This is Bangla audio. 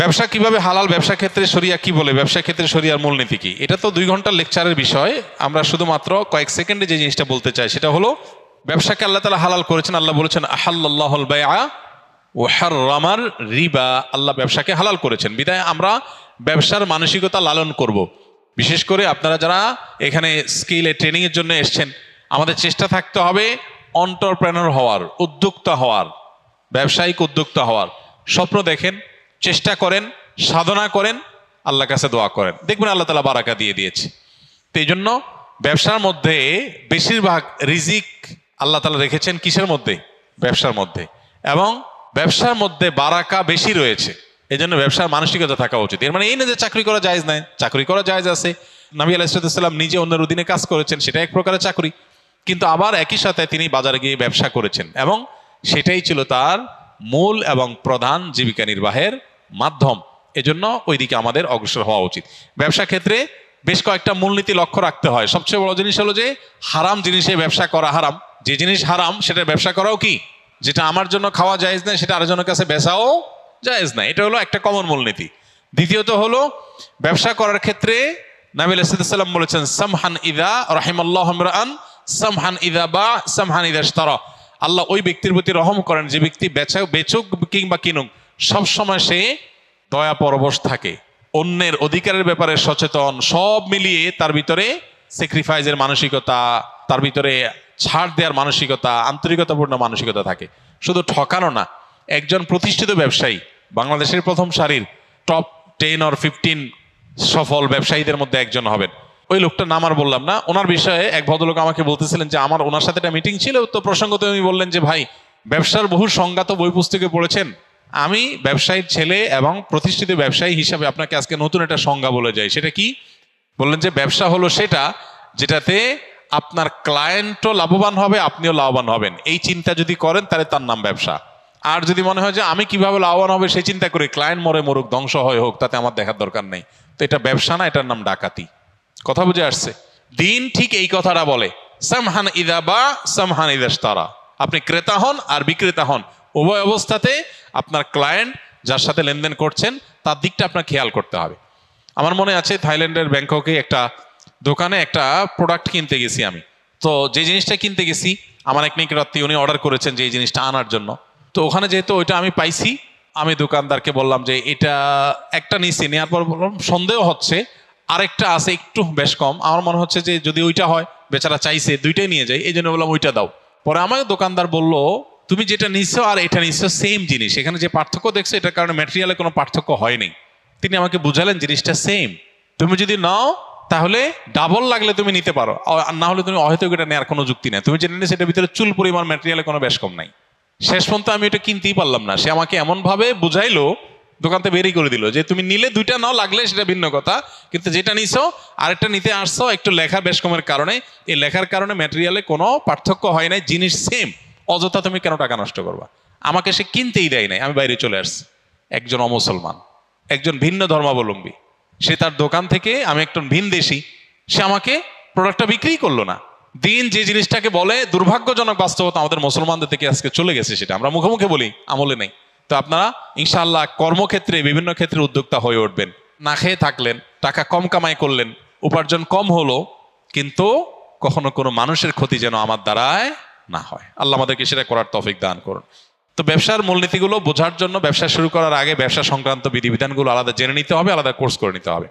ব্যবসা কিভাবে হালাল, ব্যবসা ক্ষেত্রে শরিয়া কি বলে, ব্যবসা ক্ষেত্রে শরিয়ার মূলনীতি কি, এটা তো 2 ঘন্টার লেকচারের বিষয়। আমরা শুধুমাত্র কয়েক সেকেন্ডে যে জিনিসটা বলতে চাই সেটা হলো, ব্যবসাকে আল্লাহ তাআলা হালাল করেছেন। আল্লাহ বলেছেন আহাল্লাল্লাহুল বাইআ ওয়া হাররামার রিবা। আল্লাহ ব্যবসাকে হালাল করেছেন, বিধায় আমরা ব্যবসার মানসিকতা লালন করব। বিশেষ করে আপনারা যারা এখানে স্কিলে ট্রেনিংয়ের জন্য এসছেন, আমাদের চেষ্টা থাকতে হবে এন্টারপ্রেনার হওয়ার, উদ্যোক্তা হওয়ার, ব্যবসায়িক উদ্যোক্তা হওয়ার। স্বপ্ন দেখেন, চেষ্টা করেন, সাধনা করেন, আল্লাহর কাছে দোয়া করেন, দেখবেন আল্লাহ তাআলা বারাকা দিয়ে দিয়েছে। তো এই জন্য ব্যবসার মধ্যে বেশিরভাগ রিজিক আল্লাহ তাআলা রেখেছেন কিসের মধ্যে? ব্যবসার মধ্যে। এবং ব্যবসার মধ্যে বারাকা বেশি রয়েছে, এই জন্য ব্যবসার মানসিকতা থাকা উচিত। এর মানে এই না যে চাকরি করা জায়েজ নাই, চাকরি করা জায়েজ আছে। নবী আলাইহিস সালাম নিজে অন্যের অধীনে কাজ করেছেন, সেটা এক প্রকারের চাকরি, কিন্তু আবার একই সাথে তিনি বাজারে গিয়ে ব্যবসা করেছেন এবং সেটাই ছিল তার মূল এবং প্রধান জীবিকা নির্বাহের মাধ্যম। এজন্য ওইদিকে আমাদের অগ্রসর হওয়া উচিত। ব্যবসা ক্ষেত্রে বেশ কয়েকটা মূলনীতি লক্ষ্য রাখতে হয়। সবচেয়ে বড় জিনিস হলো যে হারাম জিনিসে ব্যবসা করা হারাম। যে জিনিস হারাম সেটা ব্যবসা করাও কি, যেটা আমার জন্য খাওয়া জায়েজ না সেটা আরেকজনের কাছে বেচাও জায়েজ না। এটা হলো একটা কমন মূলনীতি। দ্বিতীয়ত হলো ব্যবসা করার ক্ষেত্রে নবী আলাইহিস সালাম বলেছেন সামহান ইযা রাহিমাল্লাহু ইমরাআন সামহান ইযা বা সামহান ইযা ইশতারা। আল্লাহ ওই ব্যক্তির প্রতি রহম করেন যে ব্যক্তি বেচুক কিংবা কিনুক, সবসময় সে দয়া পরবশ থাকে, অন্যের অধিকারের ব্যাপারে সচেতন, সব মিলিয়ে তার ভিতরে স্যাক্রিফাইসের মানসিকতা, তার ভিতরে ছাড় দেওয়ার মানসিকতা, আন্তরিকতাপূর্ণ মানসিকতা থাকে। শুধু ঠকানো না, একজন প্রতিষ্ঠিত ব্যবসায়ী, বাংলাদেশের প্রথম সারির টপ 10 or 15 সফল ব্যবসায়ীদের মধ্যে একজন হবেন। ওই লোকটার নাম আর বললাম না। ওনার বিষয়ে এক ভদ্রলোক আমাকে বলতেছিলেন যে আমার ওনার সাথে একটা মিটিং ছিল, তো প্রসঙ্গত উনি বললেন যে ভাই, ব্যবসার বহু সংজ্ঞা তো বই পুস্তকে পড়েছেন, আমি ব্যবসায়ীর ছেলে এবং প্রতিষ্ঠিত ব্যবসায়ী হিসাবে আপনাকে আজকে নতুন একটা সংজ্ঞা বলে যাই। সেটা কি? বললেন যে ব্যবসা হলো সেটা যেটাতে আপনার ক্লায়েন্টও লাভবান হবে, আপনিও লাভবান হবেন। এই চিন্তা যদি করেন তাহলে তার নাম ব্যবসা। আর যদি মনে হয় যে আমি কিভাবে লাভবান হবে সেই চিন্তা করে ক্লায়েন্ট মরে মরুক, ধ্বংস হয় হোক, তাতে আমার দেখার দরকার নেই, তো এটা ব্যবসা না, এটার নাম ডাকাতি। কথা বুঝে আসছে? দিন ঠিক এই কথাটা বলে, সামহান ইযা বা সামহান ইযা ইশতারা। আপনি ক্রেতা হন আর বিক্রেতা হন, উভয় অবস্থাতে আপনার ক্লায়েন্ট যার সাথে লেনদেন করছেন তার দিকটা আপনার খেয়াল করতে হবে। আমার মনে আছে থাইল্যান্ডের ব্যাংককে একটা দোকানে একটা প্রোডাক্ট কিনতে গেছি আমি। তো যে জিনিসটা কিনতে গেছি, আমার এক নিকটাত্মী উনি অর্ডার করেছেন যে এই জিনিসটা আনার জন্য। তো ওখানে যেহেতু ওইটা আমি পাইছি, আমি দোকানদারকে বললাম যে এটা একটা নিচ্ছি, নেওয়ার পর বললাম সন্দেহ হচ্ছে আরেকটা আছে একটু বেশ কম, আমার মনে হচ্ছে যে যদি ওইটা হয়, বেচারা চাইছে দুইটাই নিয়ে যাই, এই জন্য বললাম ওইটা দাও। পরে আমাকে দোকানদার বলল তুমি যেটা নিচ্ছ আর এটা নিচ্ছ সেম জিনিস, এখানে যে পার্থক্য দেখছো এটার কারণে ম্যাটেরিয়ালে কোনো পার্থক্য হয়নি। তিনি আমাকে বুঝালেন জিনিসটা সেম, তুমি যদি নাও তাহলে ডাবল লাগলে তুমি নিতে পারো, আর না হলে তুমি হয়তো এটা নেওয়ার কোনো যুক্তি নেই, তুমি যেটা নিয়ে সেটার ভিতরে চুল পরিমাণ ম্যাটেরিয়ালে কোনো বেশ কম নাই। শেষ পর্যন্ত আমি এটা কিনতেই পারলাম না। সে আমাকে এমন ভাবে বুঝাইলো, দোকানতে বেরিয়ে করে দিল যে তুমি নিলে দুইটা নাও, লাগলে সেটা ভিন্ন কথা, কিন্তু যেটা নিছো আরেকটা নিতে আসছো একটু লেখা বেশ কমের কারণে, এই লেখার কারণে ম্যাটেরিয়ালে কোনো পার্থক্য হয় নাই, জিনিস সেম, অযথা তুমি কেন টাকা নষ্ট করবা। আমাকে সে কিনতেই দেয় নাই, আমি বাইরে চলে আসছি। একজন অমুসলমান, একজন ভিন্ন ধর্মাবলম্বী, সে তার দোকান থেকে, আমি একজন ভিনদেশী, সে আমাকে প্রোডাক্টটা বিক্রি করলো না। দিন যে জিনিসটাকে বলে দুর্ভাগ্যজনক বাস্তবতা আমাদের মুসলমানদের থেকে আজকে চলে গেছে, সেটা আমরা মুখে মুখে বলি, আমলে নেই। তো আপনারা ইনশাআল্লাহ কর্মক্ষেত্রে বিভিন্ন ক্ষেত্রে উদ্যোক্তা হয়ে উঠবেন। না খেয়ে থাকলেন, টাকা কম কামাই করলেন, উপার্জন কম হলো, কিন্তু কখনো কোনো মানুষের ক্ষতি যেন আমার দ্বারায় না হয়। আল্লাহ আমাদেরকে সেটা করার তৌফিক দান করুন। তো ব্যবসার মূলনীতিগুলো বোঝার জন্য ব্যবসা শুরু করার আগে ব্যবসা সংক্রান্ত বিধিবিধানগুলো আলাদা জেনে নিতে হবে, আলাদা কোর্স করে নিতে হবে।